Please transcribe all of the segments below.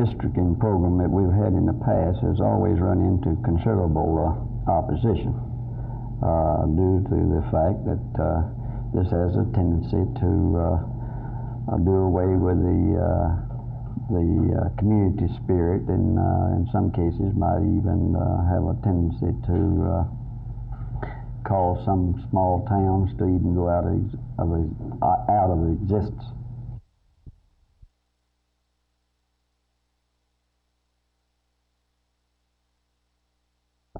redistricting program that we've had in the past has always run into considerable opposition due to the fact that this has a tendency to do away with the community spirit, and in some cases might even have a tendency to cause some small towns to even go out of existence.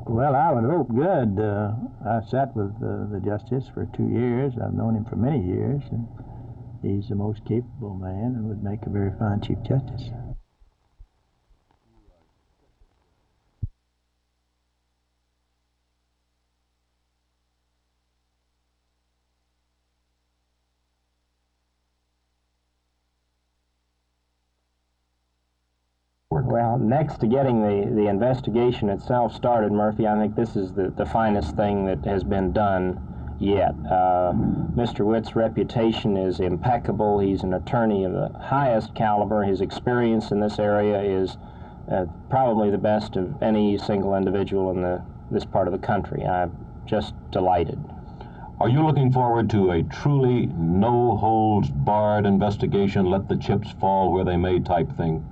Well, I would hope good. I sat with the justice for 2 years. I've known him for many years, and he's the most capable man and would make a very fine Chief Justice. Well, next to getting the investigation itself started, Murphy, I think this is the finest thing that has been done yet. Mr. Witt's reputation is impeccable. He's an attorney of the highest caliber. His experience in this area is probably the best of any single individual in this part of the country. I'm just delighted. Are you looking forward to a truly no-holds-barred investigation, let the chips fall where they may type thing?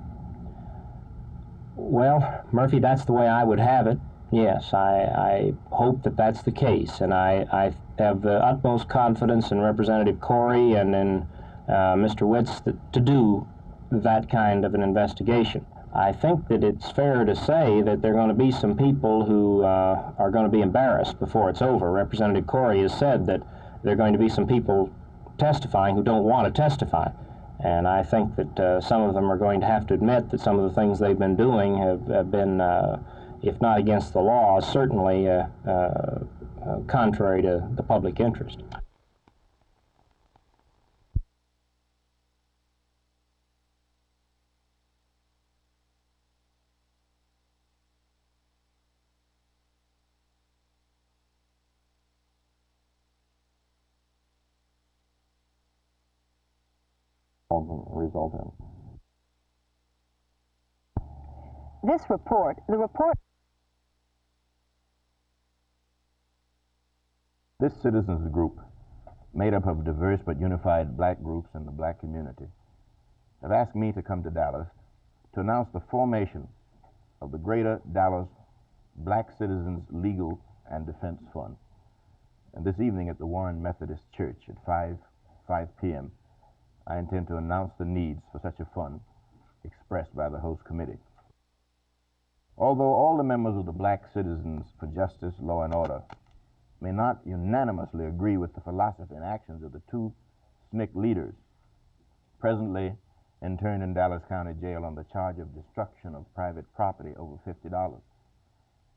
Well, Murphy, that's the way I would have it. Yes, I hope that that's the case, and I have the utmost confidence in Representative Corey and in Mr. Witts to do that kind of an investigation. I think that it's fair to say that there are going to be some people who are going to be embarrassed before it's over. Representative Corey has said that there are going to be some people testifying who don't want to testify. And I think that some of them are going to have to admit that some of the things they've been doing have been, if not against the law, certainly contrary to the public interest. Result in. The report. This citizens group, made up of diverse but unified black groups in the black community, have asked me to come to Dallas to announce the formation of the Greater Dallas Black Citizens Legal and Defense Fund. And this evening at the Warren Methodist Church at 5 p.m., I intend to announce the needs for such a fund expressed by the host committee. Although all the members of the Black Citizens for Justice, Law, and Order may not unanimously agree with the philosophy and actions of the two SNCC leaders presently interned in Dallas County Jail on the charge of destruction of private property over $50,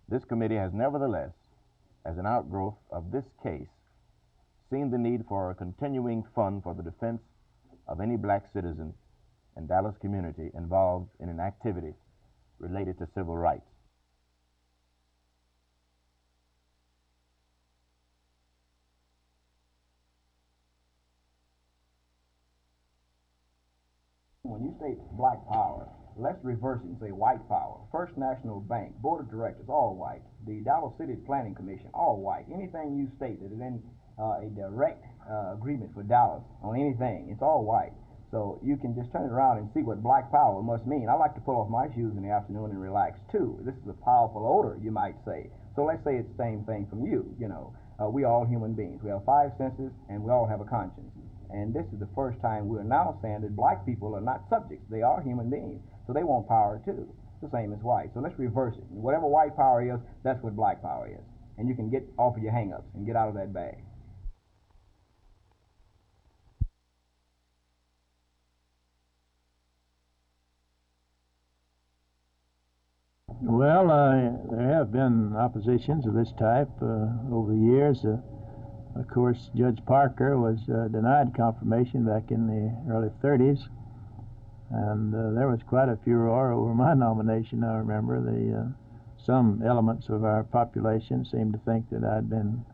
this committee has nevertheless, as an outgrowth of this case, seen the need for a continuing fund for the defense of any black citizen in Dallas community involved in an activity related to civil rights. When you say black power, let's reverse it and say white power. First National Bank, Board of Directors, all white. The Dallas City Planning Commission, all white. Anything you state that is in a direct agreement for Dallas on anything, it's all white. So you can just turn it around and see what black power must mean. I like to pull off my shoes in the afternoon and relax too. This is a powerful odor, you might say. So let's say it's the same thing from you, you know. We are all human beings. We have 5 senses and we all have a conscience. And this is the first time we're now saying that black people are not subjects. They are human beings. So they want power too, the same as white. So let's reverse it. Whatever white power is, that's what black power is. And you can get off of your hang-ups and get out of that bag. Well, there have been oppositions of this type over the years. Of course, Judge Parker was denied confirmation back in the early 30s, and there was quite a furor over my nomination. I remember some elements of our population seemed to think that I'd been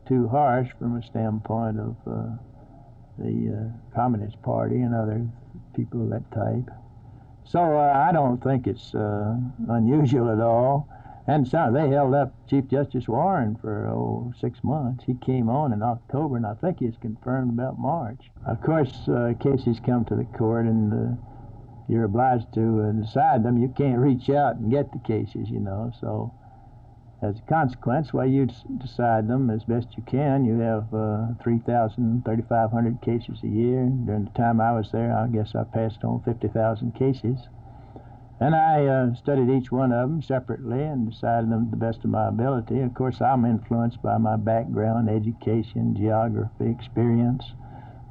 too harsh from a standpoint of the Communist Party and other people of that type. So I don't think it's unusual at all. And so they held up Chief Justice Warren for 6 months. He came on in October, and I think he's confirmed about March. Of course, cases come to the court, and you're obliged to decide them. You can't reach out and get the cases, you know. So as a consequence, while you decide them as best you can, you have 3,000, 3,500 cases a year. During the time I was there, I guess I passed on 50,000 cases. And I studied each one of them separately and decided them to the best of my ability. Of course, I'm influenced by my background, education, geography, experience,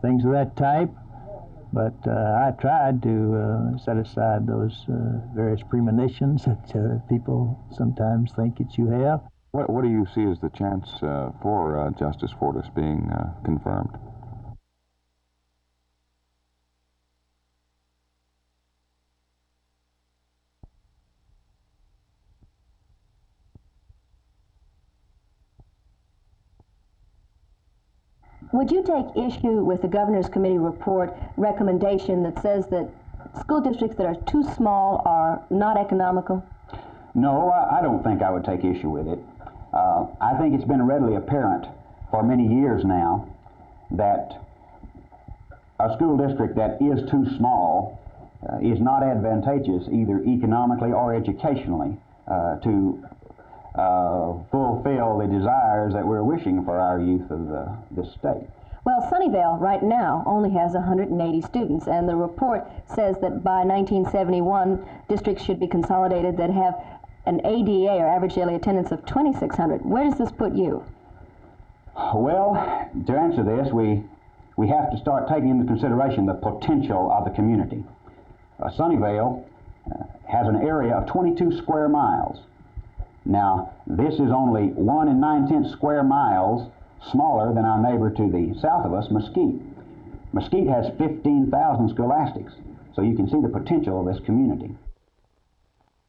things of that type. But I tried to set aside those various premonitions that people sometimes think that you have. What do you see as the chance for Justice Fortas being confirmed? Would you take issue with the Governor's Committee report recommendation that says that school districts that are too small are not economical? No, I don't think I would take issue with it. I think it's been readily apparent for many years now that a school district that is too small is not advantageous either economically or educationally to fulfill the desires that we're wishing for our youth of this state. Well, Sunnyvale right now only has 180 students, and the report says that by 1971, districts should be consolidated that have an ADA, or average daily attendance, of 2,600. Where does this put you? Well, to answer this, we have to start taking into consideration the potential of the community. Sunnyvale has an area of 22 square miles. Now, this is only 1 9/10 square miles smaller than our neighbor to the south of us, Mesquite. Mesquite has 15,000 scholastics, so you can see the potential of this community.